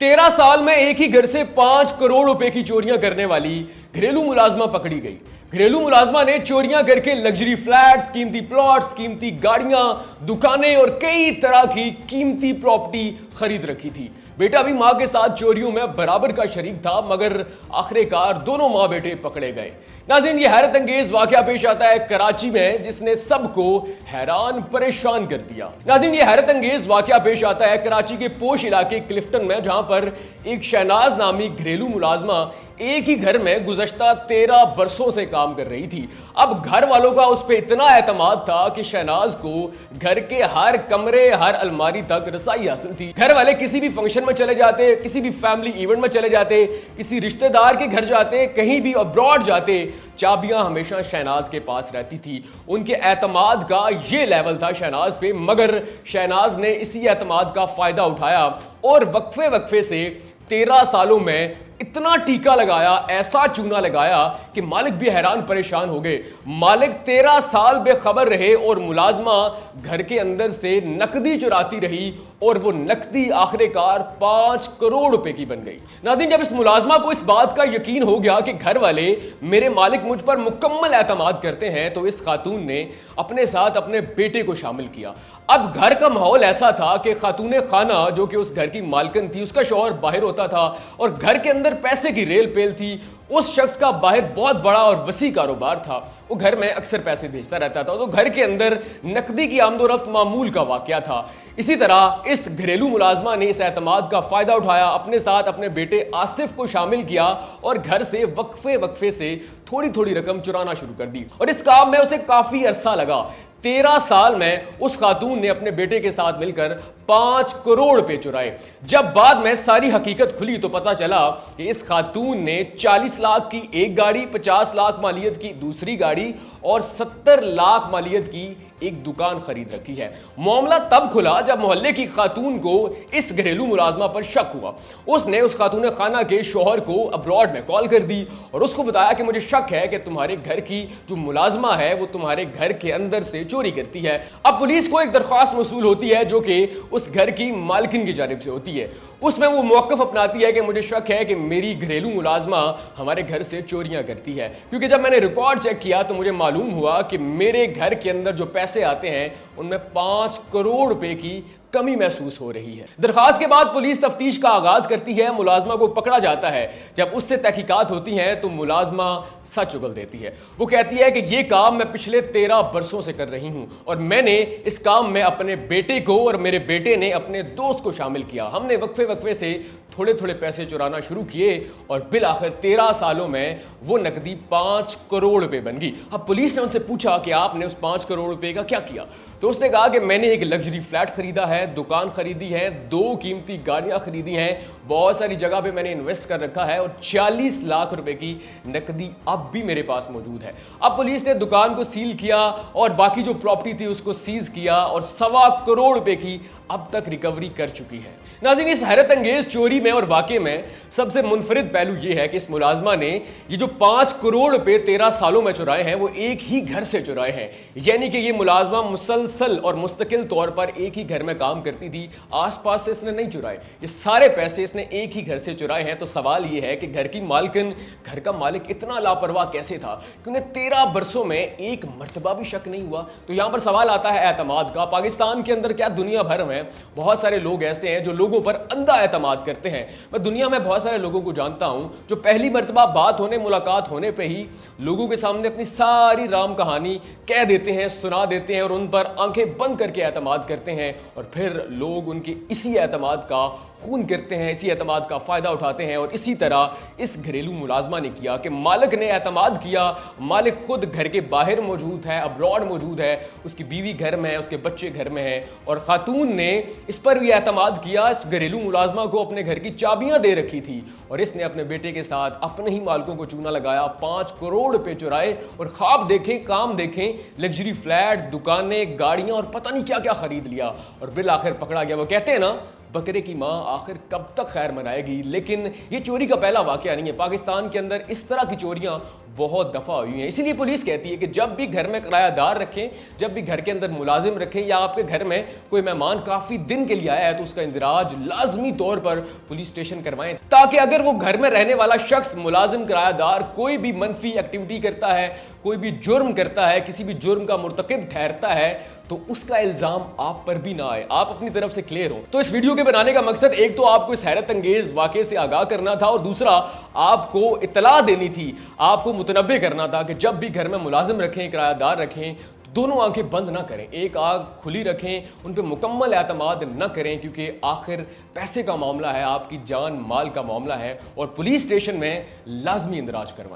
13 साल में एक ही घर से 5 करोड़ रुपए की चोरियां करने वाली घरेलू मुलाजमा पकड़ी गई। घरेलू मुलाजमा ने चोरियां करके लग्जरी फ्लैट्स, कीमती प्लॉट्स, कीमती गाड़ियां, दुकानें और कई तरह की कीमती प्रॉपर्टी खरीद रखी थी। बेटा भी मां के साथ चोरियों में बराबर का शरीक था, मगर आखिरकार दोनों मां बेटे पकड़े गए। नाज़रीन, ये हैरत अंगेज वाकया पेश आता है कराची में, जिसने सबको हैरान परेशान कर दिया। नाज़रीन, ये हैरत अंगेज वाकया पेश आता है कराची के पोश इलाके क्लिफ्टन में, जहां पर एक शहनाज नामी घरेलू मुलाजमा एक ही घर में गुज़श्ता 13 बरसों से काम कर रही थी। अब घर वालों का उस पर इतना एतमाद था कि शहनाज को घर के हर कमरे, हर अलमारी तक रसाई हासिल थी। घर वाले किसी भी फंक्शन में चले जाते, किसी भी फैमिली इवेंट में चले जाते, किसी रिश्तेदार के घर जाते, कहीं भी अब्रॉड जाते, चाबियां हमेशा शहनाज के पास रहती थी। उनके एतमाद का ये लेवल था शहनाज पे, मगर शहनाज ने इसी एतमाद का फायदा उठाया और वक्फे वक्फे से 13 सालों में इतना टीका लगाया, ऐसा चूना लगाया कि मालिक भी हैरान परेशान हो गए। मालिक 13 साल बेखबर रहे और मुलाजमा घर के अंदर से नकदी चुराती रही और वो नकदी आखिरकार 5 करोड़ रुपए की बन गई। नाज़रीन, जब इस मुलाजमा को इस बात का यकीन हो गया कि घर वाले मेरे मालिक मुझ पर मुकम्मल एतमाद करते हैं, तो इस खातून ने अपने साथ अपने बेटे को शामिल किया। अब घर का माहौल ऐसा था कि खातूने खाना, जो कि उस घर की मालकिन थी, उसका शौहर बाहर होता था और घर के अंदर पैसे की रेल पेल थी। उस शख्स का बाहर बहुत बड़ा और वसी कारोबार था, वो घर में अक्सर पैसे भेजता रहता था, तो घर के अंदर नकदी की आमदोरफ्त मामूल का वाकया था। इसी तरह इस घरेलू मुलाजमा ने इस एतमाद का फायदा उठाया, अपने साथ अपने बेटे आसिफ को शामिल किया और घर से वक्फे वक्फे से थोड़ी थोड़ी रकम चुराना शुरू कर दी। और इस काम में उसे काफी अरसा लगा। 13 साल में उस खातून ने अपने बेटे के साथ मिलकर 5 करोड़ रुपए चुराए। जब बाद में सारी हकीकत खुली तो पता चला कि इस खातून ने 40 लाख की एक गाड़ी, 50 लाख मालियत की दूसरी गाड़ी और 70 लाख मालियत की एक दुकान खरीद रखी है। मामला तब खुला जब मोहल्ले की खातून को इस घरेलू मुलाजमा पर शक हुआ। उसने उस खातून खाना के शौहर को अब्रॉड में कॉल कर दी और उसको बताया कि मुझे शक है कि तुम्हारे घर की जो मुलाजमा है वो तुम्हारे घर के अंदर से चोरी करती है। अब पुलिस को एक दरख्वास्त मौसूल होती है जो कि उस घर की मालकिन की जानिब से होती है। उसमें वो मौक़िफ़ अपनाती है कि मुझे शक है कि मेरी घरेलू मुलाजमा हमारे घर से चोरियां करती है, क्योंकि जब मैंने रिकॉर्ड चेक किया तो मुझे मालूम हुआ कि मेरे घर के अंदर जो पैसे आते हैं उनमें 5 करोड़ रुपए की कमी महसूस हो रही है। दरखास्त के बाद पुलिस तफ्तीश का आगाज करती है, मुलाजमा को पकड़ा जाता है। जब उससे तहकीकात होती हैं तो मुलाजमा सच उगल देती है। वो कहती है कि ये काम मैं पिछले 13 बरसों से कर रही हूं और मैंने इस काम में अपने बेटे को और मेरे बेटे ने अपने दोस्त को शामिल किया। हमने वक्फे वक्फे से थोड़े थोड़े पैसे चुराना शुरू किए और बिल आखिर 13 सालों में वो नकदी 5 करोड़ रुपए बन गई। अब पुलिस ने उनसे पूछा कि आपने उस 5 करोड़ रुपए का क्या किया, तो उसने कहा कि मैंने एक लग्जरी फ्लैट खरीदा है, दुकान खरीदी है, 2 कीमती गाड़ियां खरीदी हैं, बहुत सारी जगह पे मैंने इन्वेस्ट कर रखा है और 40 लाख रुपए की नकदी अब भी मेरे पास मौजूद है। अब पुलिस ने दुकान को सील किया और बाकी जो प्रॉपर्टी थी उसको सीज किया और 1.25 करोड़ रुपए की अब तक रिकवरी कर चुकी है। नाज़रीन, इस हैरत अंगेज चोरी में और वाकये में सबसे मुनफरिद पहलू यह है कि इस मुलाजमा ने ये जो 5 करोड़ रुपए 13 सालों में चुराए हैं वो एक ही घर से चुराए हैं। यानी कि ये मुलाजमा मुसलसल और मुस्तकिल तौर पर एक ही घर में काम करती थी, आसपास से इसने नहीं चुराए। ये सारे पैसे इसने एक ही घर से चुराए हैं। तो सवाल ये है कि घर की मालकिन, घर का मालिक इतना लापरवाह कैसे था कि उन्हें 13 बरसों में एक मर्तबा भी शक नहीं हुआ। तो यहां पर सवाल आता है एतमाद का। पाकिस्तान के अंदर क्या दुनिया भर में बहुत सारे लोग ऐसे हैं जो लोगों पर अंधा एतमाद करते हैं। मैं दुनिया में बहुत सारे लोगों को जानता हूं जो पहली मर्तबा बात होने, मुलाकात होने पे ही लोगों के सामने अपनी सारी राम कहानी कह देते हैं, सुना देते हैं और उन पर आंखें बंद करके एतमाद करते हैं और फिर लोग उनके इसी एतमाद का खून करते हैं, इसी एतमाद का फायदा उठाते हैं। और इसी तरह इस घरेलू मुलाजमा ने किया कि मालिक ने एतमाद किया, मालिक खुद घर के बाहर मौजूद है, अब्रॉड मौजूद है, उसकी बीवी घर में है, उसके बच्चे घर में है और खातून ने इस पर भी एतमाद किया। इस घरेलू मुलाजमा को अपने घर की चाबियां दे रखी थी और इसने अपने बेटे के साथ अपने ही मालिकों को चूना लगाया, 5 करोड़ रुपए चुराए और ख्वाब देखें, काम देखें, लग्जरी फ्लैट, दुकानें, गाड़ियां और पता नहीं क्या क्या खरीद लिया और बिल आखिर पकड़ा गया। वो कहते हैं ना, बकरे की मां आखिर कब तक खैर मनाएगी। लेकिन ये चोरी का पहला वाकया नहीं है। पाकिस्तान के अंदर इस तरह की चोरियां बहुत दफा हुई हैं। इसीलिए पुलिस कहती है कि जब भी घर में किरायादार रखें, जब भी घर के अंदर मुलाजिम रखें, या आपके घर में कोई मेहमान काफी दिन के लिए आया है, तो उसका इंदराज लाजमी तौर पर पुलिस स्टेशन करवाएं, ताकि अगर वो घर में रहने वाला शख्स, मुलाजिम, किरायादार कोई भी मनफी एक्टिविटी करता है, कोई भी जुर्म करता है, किसी भी जुर्म का मुर्तकिब ठहरता है, तो उसका इल्जाम आप पर भी ना आए, आप अपनी तरफ से क्लियर हो। तो इस वीडियो के बनाने का मकसद एक तो आपको इस हैरत अंगेज वाकये से आगाह करना था, और दूसरा आपको इतला देनी थी, आपको मुतनब्बे करना था कि जब भी घर में मुलाजिम रखें, किरायादार रखें, दोनों आंखें बंद ना करें, एक आंख खुली रखें, उन पर मुकम्मल एतमाद न करें, क्योंकि आखिर पैसे का मामला है, आपकी जान माल का मामला है, और पुलिस स्टेशन में लाजमी इंदराज करवाएं।